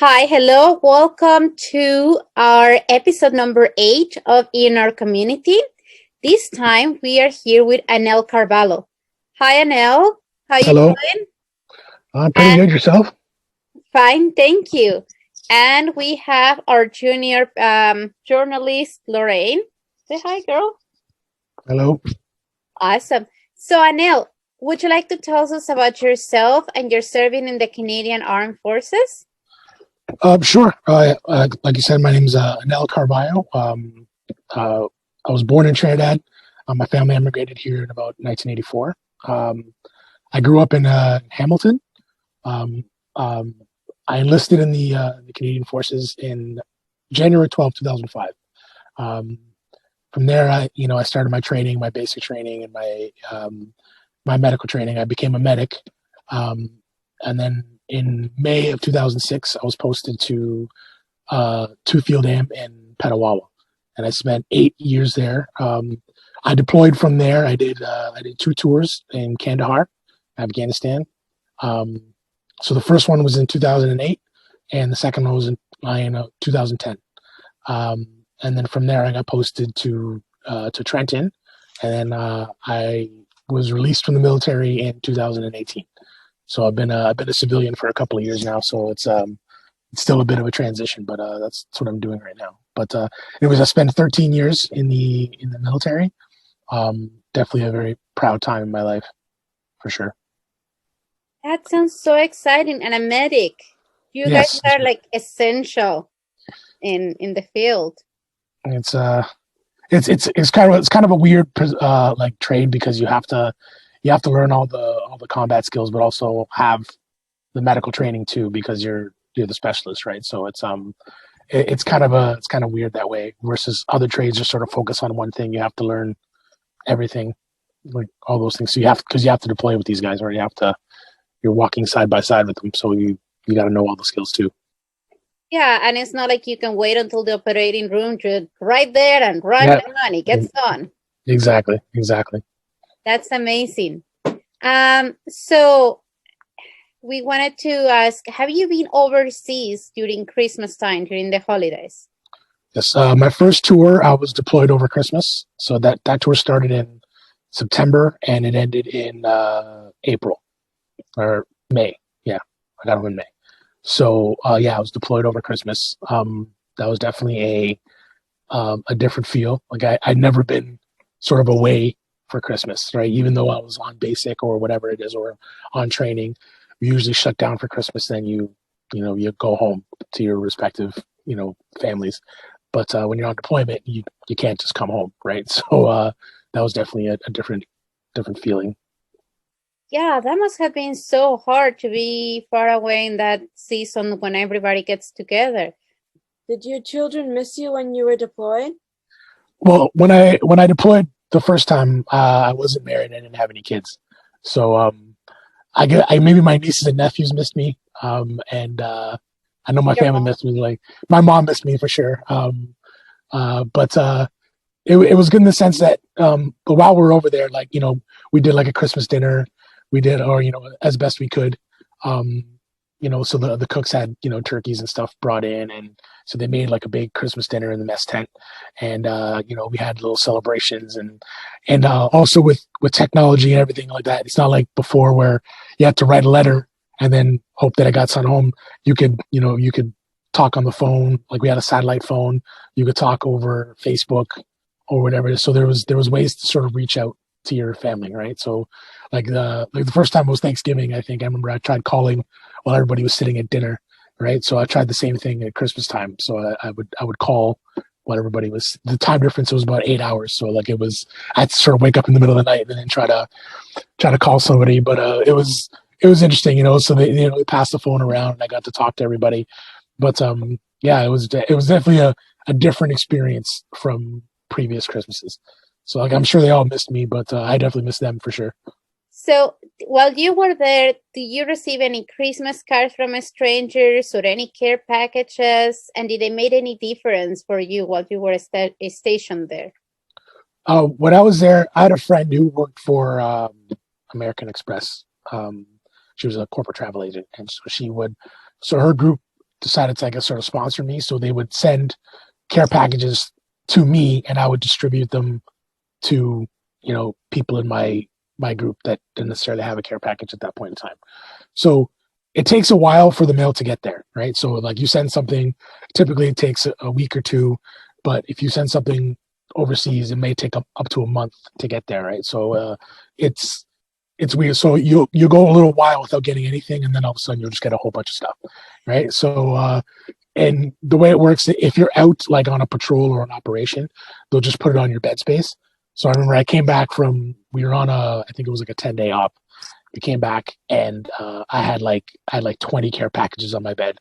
Hi, hello. Welcome to our episode number 8 of In Our Community. This time we are here with Annel Carballo. Hi, Annel. How you Hello. doing? I'm pretty And good. Yourself? fine, thank you. And we have our junior journalist, Lorraine. Say hi, girl. Hello. Awesome. So, Annel, would you like to tell us about yourself and your serving in the Canadian Armed Forces? Sure. Like you said, my name's Annel Carballo. I was born in Trinidad. My family immigrated here in about 1984. I grew up in Hamilton. Um, um, I enlisted in the Canadian Forces in January 12th, 2005. Um, from there, I started my training, my basic training, and my medical training. I became a medic, um, and then in May of 2006, I was posted to Field Am in Petawawa, and I spent 8 years there. I deployed from there. I did two tours in Kandahar, Afghanistan. Um, so the first one was in 2008, and the second one was in 2010. And then from there, I got posted to Trenton, and then I was released from the military in 2018. So I've been a civilian for a couple of years now. So it's still a bit of a transition, but that's what I'm doing right now. But anyways, I spent 13 years in the military. Definitely a very proud time in my life, for sure. That sounds so exciting. And a medic. You guys Yes, are like essential in the field. it's it's kind of a weird like trade because you have to learn all the combat skills, but also have the medical training too because you're the specialist, right? So it's kind of weird that way versus other trades just sort of focus on one thing. You have to learn everything, like all those things. So because you have to deploy with these guys, or you're walking side by side with them, so you got to know all the skills too. Yeah, and it's not like you can wait until the operating room. You're right there and run Yeah, and it gets done. exactly. That's amazing. So we wanted to ask, have you been overseas during Christmas time, during the holidays? Yes, my first tour, I was deployed over Christmas, so that tour started in September and it ended in April or May. Yeah, I got home in May. So yeah, I was deployed over Christmas. That was definitely a different feel. Like I'd never been sort of away for Christmas, right? Even though I was on basic or whatever it is, or on training, we usually shut down for Christmas. Then you go home to your respective families. But when you're on deployment, you can't just come home, right? So that was definitely a different feeling. Yeah, that must have been so hard to be far away in that season when everybody gets together. Did your children miss you when you were deployed? Well, when I deployed the first time, I wasn't married. I didn't have any kids, so maybe my nieces and nephews missed me, and I know my Your family mom? missed me. Like my mom missed me for sure. But it was good in the sense that but while we were over there, like we did like a Christmas dinner, we did or as best we could. Um, so the cooks had turkeys and stuff brought in, and so they made like a big Christmas dinner in the mess tent, and we had little celebrations, and also with technology and everything like that. It's not like before where you had to write a letter and then hope that it got sent home. You could talk on the phone, like we had a satellite phone. You could talk over Facebook or whatever. So there was ways to sort of reach out to your family, right? So like the first time was Thanksgiving. I remember I tried calling while everybody was sitting at dinner, right? So I tried the same thing at Christmas time. So I would call while everybody was. The time difference was about 8 hours. So like I'd sort of wake up in the middle of the night and then try to call somebody. But it was interesting, So they passed the phone around and I got to talk to everybody. But yeah, it was definitely a different experience from previous Christmases. So like I'm sure they all missed me, but I definitely missed them for sure. So while you were there, did you receive any Christmas cards from strangers or any care packages? And did they make any difference for you while you were stationed there? When I was there, I had a friend who worked for American Express. She was a corporate travel agent, and so her group decided to, I guess, sort of sponsor me. So they would send care packages to me, and I would distribute them to, people in my group that didn't necessarily have a care package at that point in time. So it takes a while for the mail to get there, right? So like you send something, typically it takes a week or two, but if you send something overseas, it may take up to a month to get there, right? So it's weird. So you go a little while without getting anything, and then all of a sudden you'll just get a whole bunch of stuff, right? So and the way it works, if you're out like on a patrol or an operation, they'll just put it on your bed space. So I remember I came back we were on I think it was like a 10-day op. We came back and I had like 20 care packages on my bed,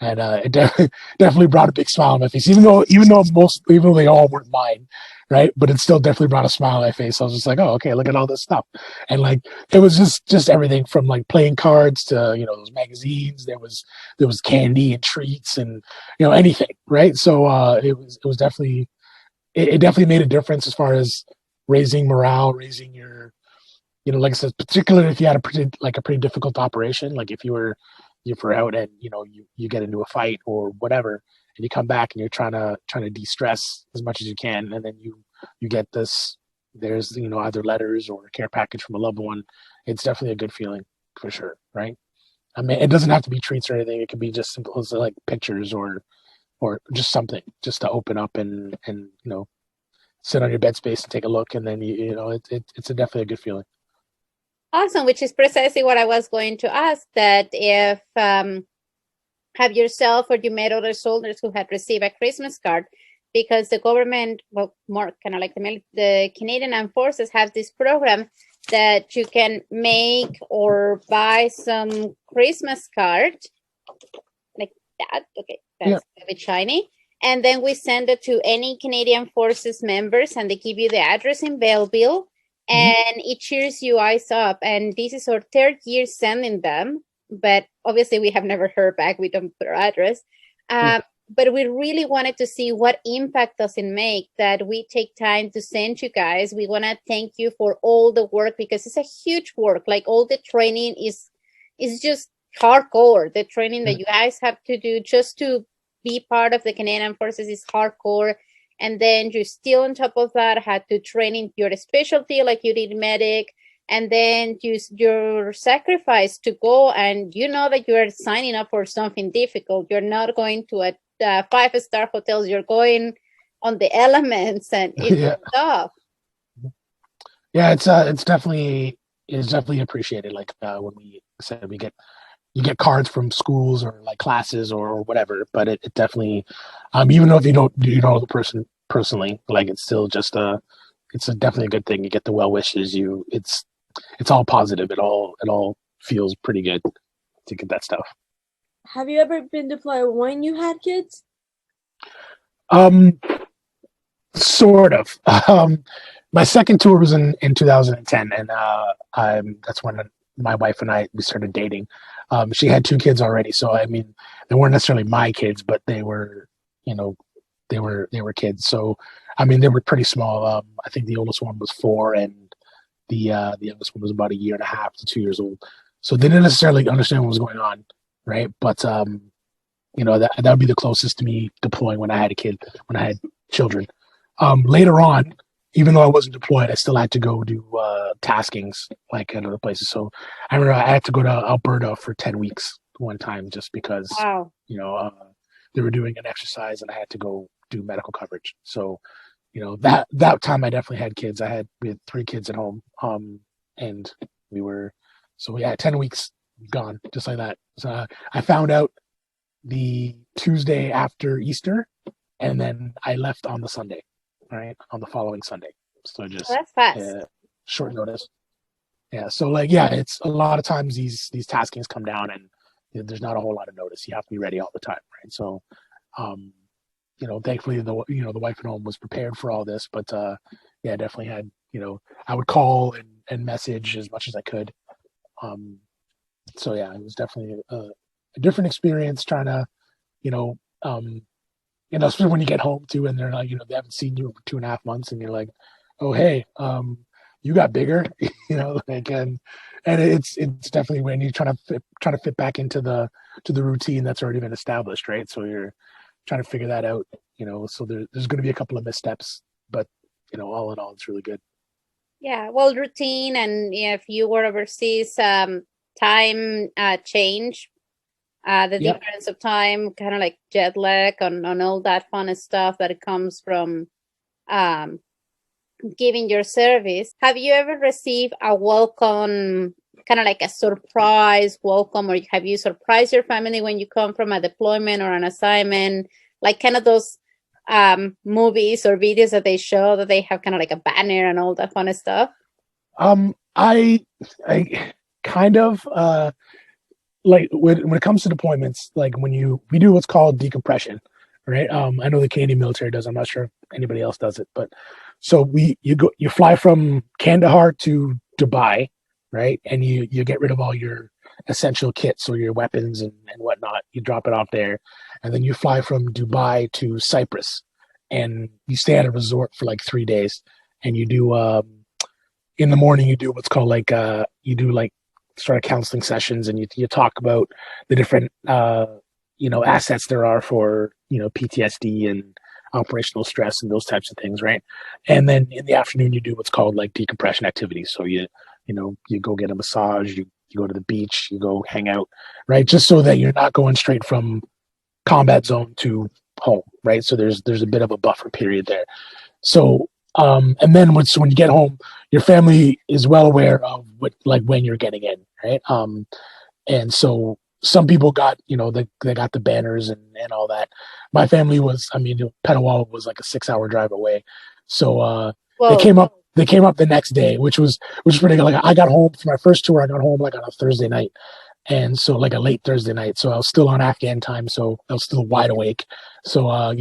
and it definitely brought a big smile on my face. Even though they all weren't mine, right? But it still definitely brought a smile on my face. I was just like, oh, okay, look at all this stuff, and like it was just everything from like playing cards to those magazines. There was candy and treats and anything, right? So it was definitely it definitely made a difference as far as raising morale, raising your like I said, particularly if you had a pretty difficult operation, like if you're out and you get into a fight or whatever, and you come back and you're trying to de-stress as much as you can, and then you get this. There's either letters or a care package from a loved one. It's definitely a good feeling for sure, right? I mean, it doesn't have to be treats or anything. It could be just simple as like pictures or just something, just to open up and sit on your bed space and take a look, and then it's definitely a good feeling. Awesome, which is precisely what I was going to ask, that if have yourself or you met other soldiers who had received a Christmas card, because the government, well, more kind of like the Canadian Armed Forces have this program that you can make or buy some Christmas card like that. Okay, that's a bit shiny. And then we send it to any Canadian Forces members, and they give you the address in Belleville. And it cheers you eyes up. And this is our third year sending them, but obviously we have never heard back. We don't put our address. But we really wanted to see what impact does it make that we take time to send you guys. We want to thank you for all the work, because it's a huge work. Like all the training is just hardcore. The training that you guys have to do just to be part of the Canadian Forces is hardcore. And then you still on top of that had to train in your specialty, like you did medic, and then use your sacrifice to go, and that you are signing up for something difficult. You're not going to a 5-star hotels. You're going on the elements, and it's tough. Yeah, it's definitely appreciated. Like when we said you get cards from schools or like classes or whatever, but it definitely, even though if you don't know the person personally, like it's still just definitely a good thing. You get the well wishes. It's all positive. It all feels pretty good to get that stuff. Have you ever been deployed when you had kids? Sort of. My second tour was in 2010, and that's when my wife and we started dating. She had 2 kids already, so I mean, they weren't necessarily my kids, but they were, they were kids. So I mean, they were pretty small. I think the oldest one was 4, and the youngest one was about 1.5 to 2 years old. So they didn't necessarily understand what was going on, right? But that would be the closest to me deploying when I had children. Later on, even though I wasn't deployed, I still had to go do taskings like at other places. So I remember I had to go to Alberta for 10 weeks one time just because they were doing an exercise and I had to go do medical coverage. So that time I definitely had kids. We had 3 kids at home, and we had 10 weeks gone just like that. So I found out the Tuesday after Easter, and then I left on the Sunday. Right, on the following Sunday. So just that's fast. Short notice. Yeah, so it's a lot of times these taskings come down and there's not a whole lot of notice. You have to be ready all the time, right? So thankfully the wife at home was prepared for all this, but definitely had, I would call and message as much as I could. So yeah, it was definitely a different experience trying to, especially when you get home too, and they're like, they haven't seen you for 2.5 months, and you're like, oh hey, you got bigger, and it's definitely when you're trying to fit back into the to the routine that's already been established, right? So you're trying to figure that out, so there's going to be a couple of missteps, but all in all, it's really good. Yeah, well, routine, and if you were overseas, time change, the Yep. difference of time, kind of like jet lag, on all that fun stuff that comes from um, giving your service. Have you ever received a welcome, kind of like a surprise welcome, or have you surprised your family when you come from a deployment or an assignment, like kind of those movies or videos that they show that they have kind of like a banner and all that fun stuff? I kind of like when it comes to deployments, like we do what's called decompression, right? I know the Canadian military does. I'm not sure if anybody else does it, but so you fly from Kandahar to Dubai, right? And you get rid of all your essential kits, so your weapons and whatnot. You drop it off there, and then you fly from Dubai to Cyprus, and you stay at a resort for like 3 days, and you do in the morning you do what's called like you do like sort of counseling sessions, and you talk about the different assets there are for PTSD and operational stress and those types of things, right? And then in the afternoon you do what's called like decompression activities. So you go get a massage, you go to the beach, you go hang out, right? Just so that you're not going straight from combat zone to home, right? So there's a bit of a buffer period there. So and then when you get home, your family is well aware of when you're getting in, right? And so some people got, they got the banners and all that. My family was, I mean, Petawawa was like a 6 hour drive away. So Well, they came up the next day, which was pretty good. Like I got home for my first tour, I got home like on a Thursday night. And so like a late Thursday night. So I was still on Afghan time. So I was still wide awake. So, I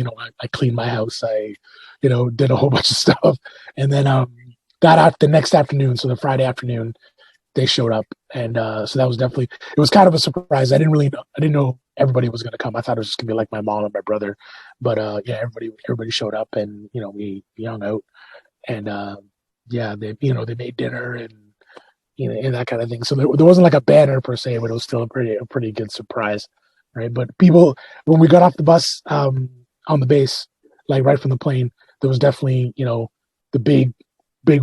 cleaned my house. I, did a whole bunch of stuff, and then got out the next afternoon. So the Friday afternoon, they showed up, and so that was definitely, it was kind of a surprise. I didn't know everybody was going to come. I thought it was just going to be like my mom and my brother, but yeah, everybody showed up, and we hung out, and yeah, they made dinner and that kind of thing. So there wasn't like a banner per se, but it was still a pretty good surprise, right? But people, when we got off the bus on the base, like right from the plane, there was definitely the big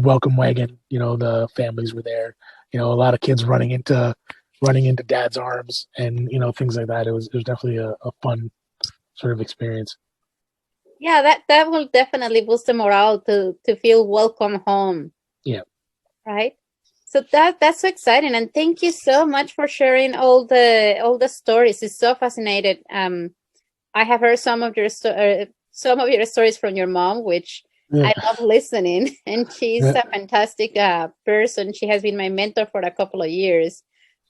welcome wagon. The families were there. A lot of kids running into dad's arms and things like that. It was definitely a fun sort of experience. yeah, that will definitely boost the morale to feel welcome home, Yeah. right? So that's so exciting, and thank you so much for sharing all the stories. It's so fascinating. I have heard some of your stories from your mom, which Yeah. I love listening. And she's Yeah. a fantastic person. She has been my mentor for a couple of years,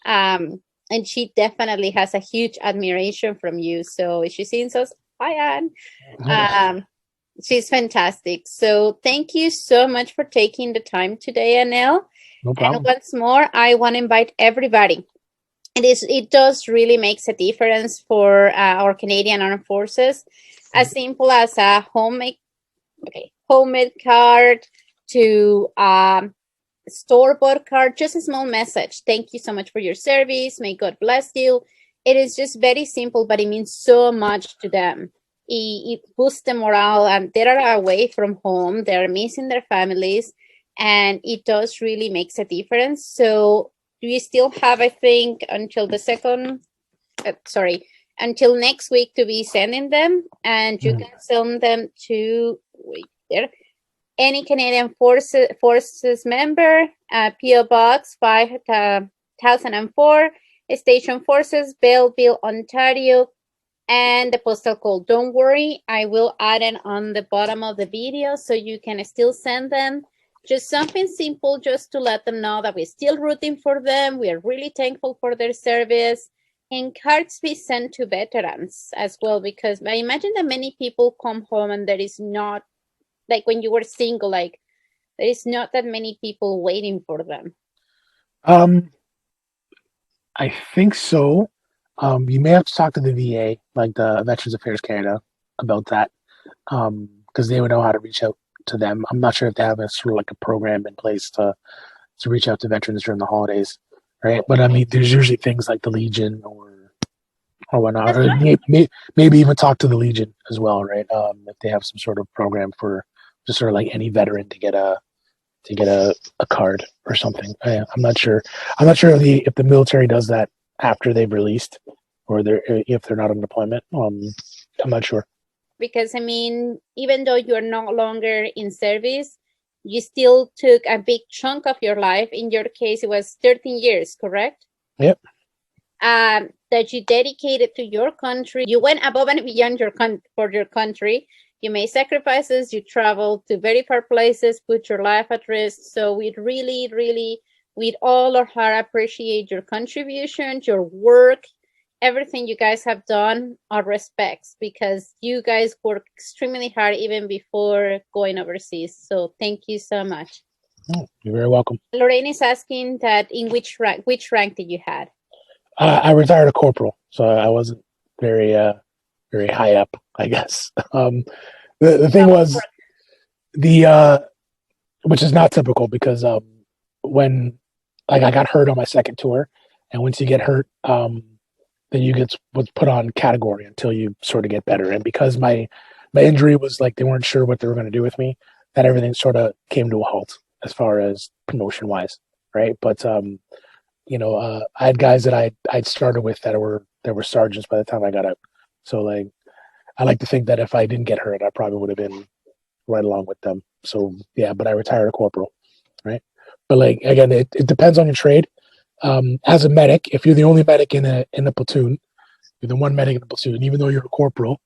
and she definitely has a huge admiration from you. So if she sees us, hi Anne. Um, she's fantastic. So thank you so much for taking the time today, Annel. No And problem. once more, I want to invite everybody. It does really makes a difference for our Canadian Armed Forces. As simple as a homemade card to store-bought card, just a small message. Thank you so much for your service. May God bless you. It is just very simple, but it means so much to them. It boosts the morale, and they are away from home. They're missing their families, and it does really makes a difference. So we still have, I think, until the second, until next week to be sending them, and you can send them to any Canadian Forces member, PO Box 5004, Station Forces, Belleville, Ontario, and the postal code. Don't worry, I will add it on the bottom of the video so you can still send them. Just something simple, just to let them know that we're still rooting for them. We are really thankful for their service. And cards be sent to veterans as well, because I imagine that many people come home and there is not, like when you were single, like there is not that many people waiting for them. I think so. You may have to talk to the VA, like the Veterans Affairs Canada, about that, because they would know how to reach out to them. I'm not sure if they have a sort of like a program in place to reach out to veterans during the holidays, right? But I mean, there's usually things like the Legion or or whatnot, That's or right. maybe even talk to the Legion as well, right? If they have some sort of program for just sort of like any veteran to get a card or something. I'm not sure. I'm not sure if the military does that after they've released, or if they're not on deployment. I'm not sure. Because I mean, even though you're no longer in service, you still took a big chunk of your life. In your case, it was 13 years, correct? Yep. That you dedicated to your country. You went above and beyond for your country. You made sacrifices. You traveled to very far places, put your life at risk. So we really, really, with all our heart, appreciate your contribution, your work, everything you guys have done. Our respects, because you guys work extremely hard even before going overseas. So thank you so much. You're very welcome. Lorraine is asking that in which rank did you had? I retired a corporal, so I wasn't very very high up, I guess. The thing was which is not typical because when like I got hurt on my second tour, and once you get hurt, then you get what's put on category until you sort of get better. And because my injury was like they weren't sure what they were going to do with me, that everything sort of came to a halt as far as promotion wise, right? But I had guys that I'd started with that were sergeants by the time I got out. So like I like to think that if I didn't get hurt, I probably would have been right along with them. So yeah, but I retired a corporal, right? But like again, it depends on your trade. As a medic, if you're the only medic in a platoon, you're the one medic in the platoon. Even though you're a corporal,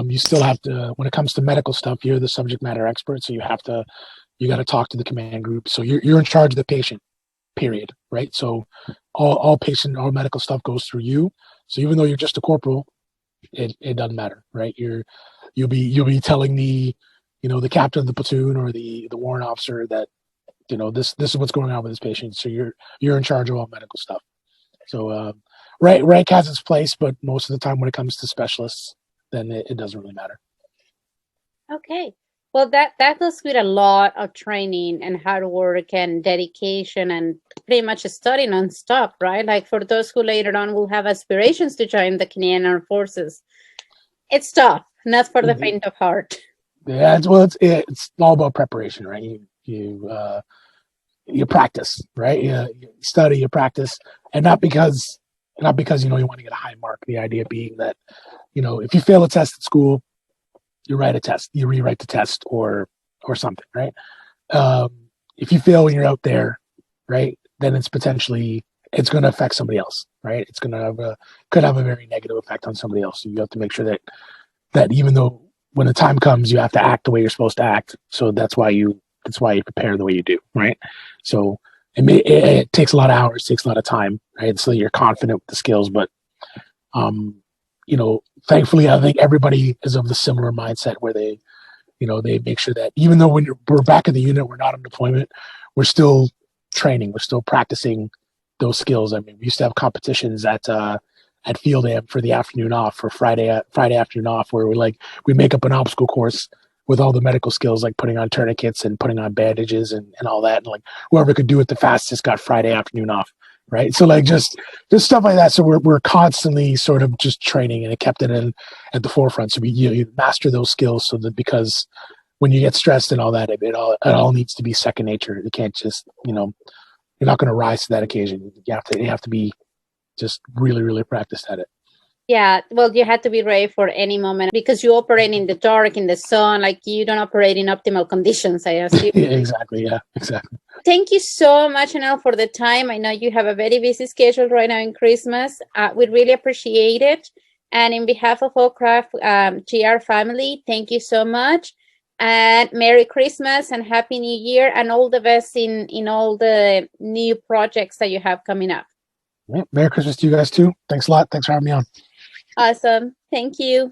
you still have to. When it comes to medical stuff, you're the subject matter expert, so you got to talk to the command group. So you're in charge of the patient. Period. Right. So all medical stuff goes through you. So even though you're just a corporal, it doesn't matter, right? You'll be telling the captain of the platoon or the warrant officer that this is what's going on with this patient. So you're in charge of all medical stuff. So rank has its place, but most of the time when it comes to specialists, then it doesn't really matter. Okay. Well, that goes with a lot of training and hard work and dedication and pretty much studying nonstop, right? Like for those who later on will have aspirations to join the Canadian Armed Forces, it's tough, not for the faint of heart. Yeah, it's all about preparation, right? You practice, right? You study, you practice, and not because you want to get a high mark. The idea being that if you fail a test at school, you write a test, you rewrite the test, or something, right? If you fail when you're out there, right, then it's going to affect somebody else, right? It's going to could have a very negative effect on somebody else. So you have to make sure that even though when the time comes, you have to act the way you're supposed to act. So that's why you prepare the way you do, right? So it takes a lot of hours, takes a lot of time, right? So you're confident with the skills, but thankfully, I think everybody is of the similar mindset where they make sure that even though we're back in the unit, we're not on deployment, we're still training, we're still practicing those skills. I mean, we used to have competitions at Field Amp for the afternoon off, for Friday afternoon off, where we make up an obstacle course with all the medical skills, like putting on tourniquets and putting on bandages and all that. And like whoever could do it the fastest got Friday afternoon off. Right. So like just stuff like that. So we're constantly sort of just training, and it kept it at the forefront. So you master those skills so that because when you get stressed and all that, it all needs to be second nature. You can't just, you're not going to rise to that occasion. You have to be just really, really practiced at it. Yeah, well, you had to be ready for any moment because you operate in the dark, in the sun, like you don't operate in optimal conditions, I assume. Exactly. Yeah, exactly. Thank you so much, Annel, for the time. I know you have a very busy schedule right now in Christmas. We really appreciate it. And in behalf of all craft GR family, thank you so much. And Merry Christmas and Happy New Year and all the best in all the new projects that you have coming up. Yeah, Merry Christmas to you guys too. Thanks a lot. Thanks for having me on. Awesome. Thank you.